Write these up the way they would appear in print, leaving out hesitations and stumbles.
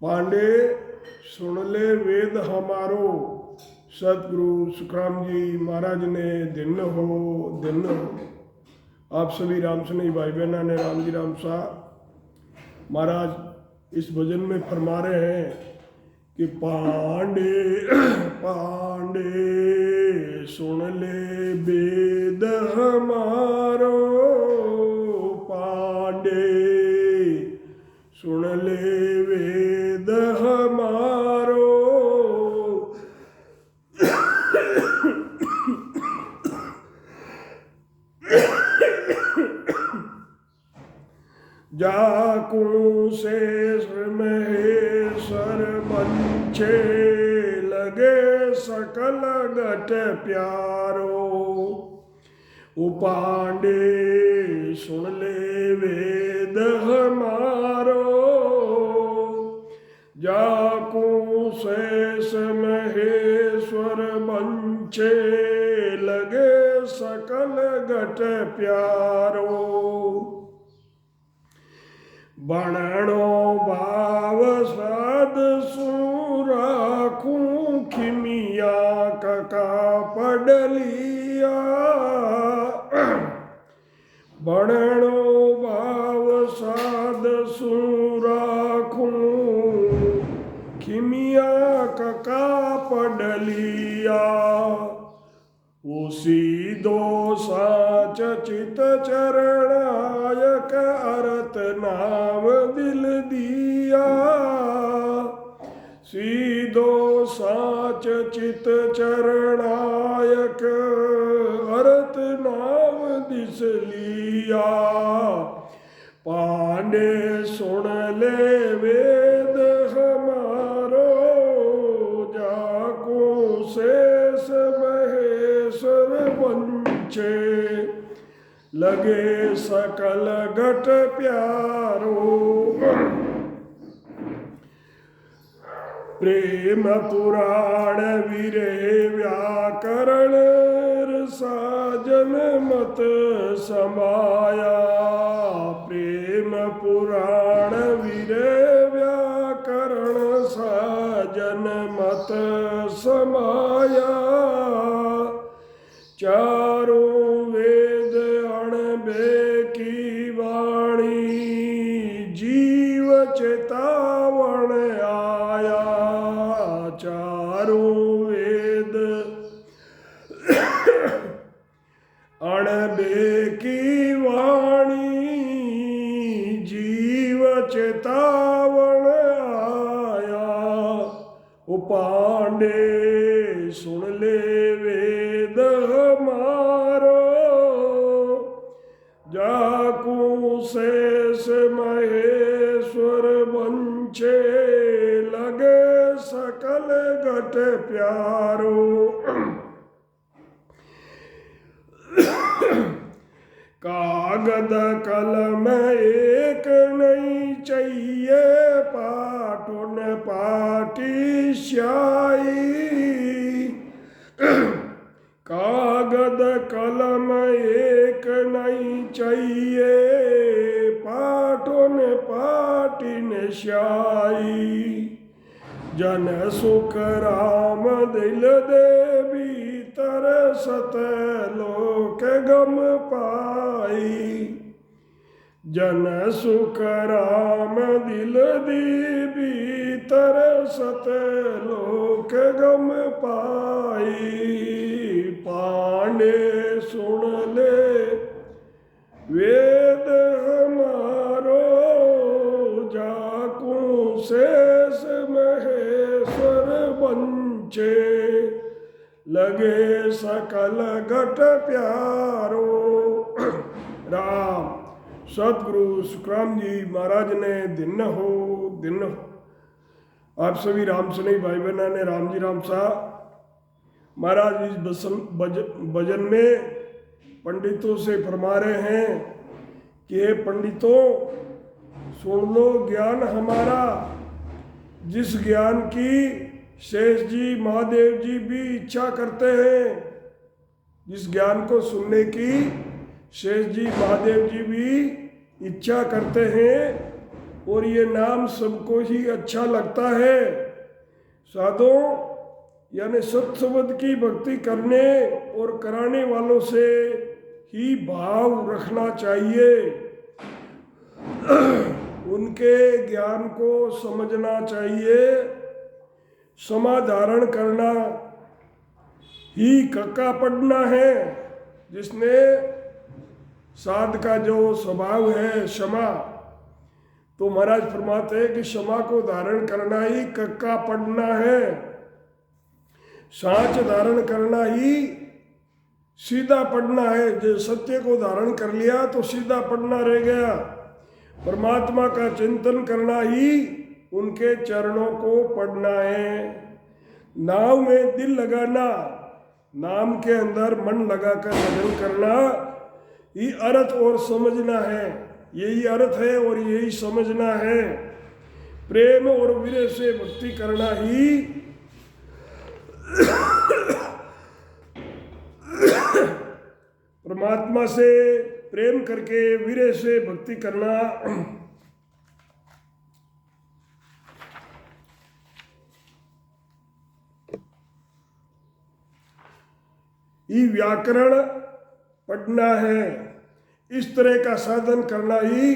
पांडे सुन ले वेद हमारो। सतगुरु सुखराम जी महाराज ने दिन हो। आप सभी राम सुनी भाई बहना ने राम जी राम सा महाराज इस भजन में फरमा रहे हैं कि पांडे पांडे सुन ले वेद हमारो। पांडे सुन ले वेद हमारो। जाकू शेष महेश्वर बंचे लगे सकल घट प्यारो। उपांडे सुन ले वेद हमारो। जाकू शेष महेश्वर बंचे लगे सकल घट प्यारो। बणनो भाव साध सुराखूं खिमिया कका पडलिया। बणनो भाव साध सुराखूं खिमिया कका पडलिया। उसी दो साच चित चरणायक अरत नाम दिल दिया। सीधो साच चित चरणायक अरत नाम दिस लिया। पांडे सुन ले वेद हमारो। जाको शेष महेश्वर बंचे लगे सकल घट प्यारो। प्रेम पुराण विरे व्याकरण साजन मत समाया। प्रेम पुराण विरे व्याकरण साजन मत समाया। चारों वेद अणबे की वाणी जीव चेतावण आया। चारों वेद अणबे की वाणी जीव चेतावण आया। उपांडे सुन ले वेद हमारो। जाकू शेष महेश्वर बंचे लगे सकल घट प्यारो। कागद कलम एक नहीं चाहिए पाठुन पाटी स्याही। कागद कलम एक नहीं चाहिए पाठुन पाटिन स्याही। जन सुख राम दिल दे भीतर सत लोक गम पाई। जन सुख राम दिल दी भीतर सत लोक गम पाई। पांडे सुन ले वेद हमारो। जाकू शेष महेश्वर बंचे लगे सकल घट प्यारो। राम सतगुरु सुखराम जी महाराज ने दिन हो। आप सभी राम सुनी भाई बहना ने राम जी राम सा महाराज इस भजन में पंडितों से फरमा रहे हैं कि हे पंडितों सुन लो ज्ञान हमारा। जिस ज्ञान की शेष जी महादेव जी भी इच्छा करते हैं। जिस ज्ञान को सुनने की शेष जी महादेव जी भी इच्छा करते हैं। और ये नाम सबको ही अच्छा लगता है। साधों यानी सत्संग की भक्ति करने और कराने वालों से ही भाव रखना चाहिए। उनके ज्ञान को समझना चाहिए। समाधारण करना ही कक्का पढ़ना है। जिसने साध का जो स्वभाव है क्षमा, तो महाराज फरमाते हैं कि क्षमा को धारण करना ही कक्का पढ़ना है। सांच धारण करना ही सीधा पढ़ना है। जो सत्य को धारण कर लिया तो सीधा पढ़ना रह गया। परमात्मा का चिंतन करना ही उनके चरणों को पढ़ना है। नाव में दिल लगाना, नाम के अंदर मन लगाकर भजन करना, ये अर्थ और समझना है। यही अर्थ है और यही समझना है। प्रेम और विरह से भक्ति करना ही परमात्मा से प्रेम करके विरह से भक्ति करना ये व्याकरण पढ़ना है। इस तरह का साधन करना ही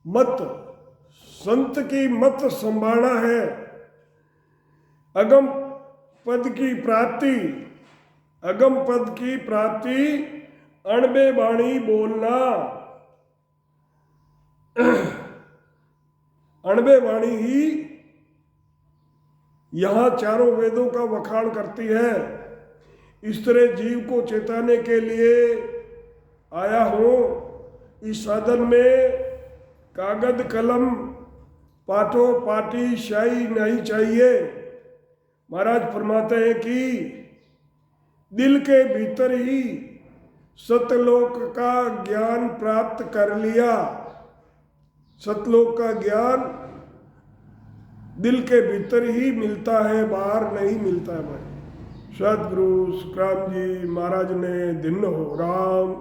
मत संत की मत संभालना है। अगम पद की प्राप्ति, अगम पद की प्राप्ति अणबे वाणी बोलना। अणबे वाणी ही यहाँ चारों वेदों का वखाण करती है। इस तरह जीव को चेताने के लिए आया हूँ। इस साधन में कागज कलम पाठो पाटी शाही नहीं चाहिए। महाराज फरमाते हैं कि दिल के भीतर ही सतलोक का ज्ञान प्राप्त कर लिया। सतलोक का ज्ञान दिल के भीतर ही मिलता है, बाहर नहीं मिलता है। सतगुरु सुखराम जी महाराज ने दिन हो राम।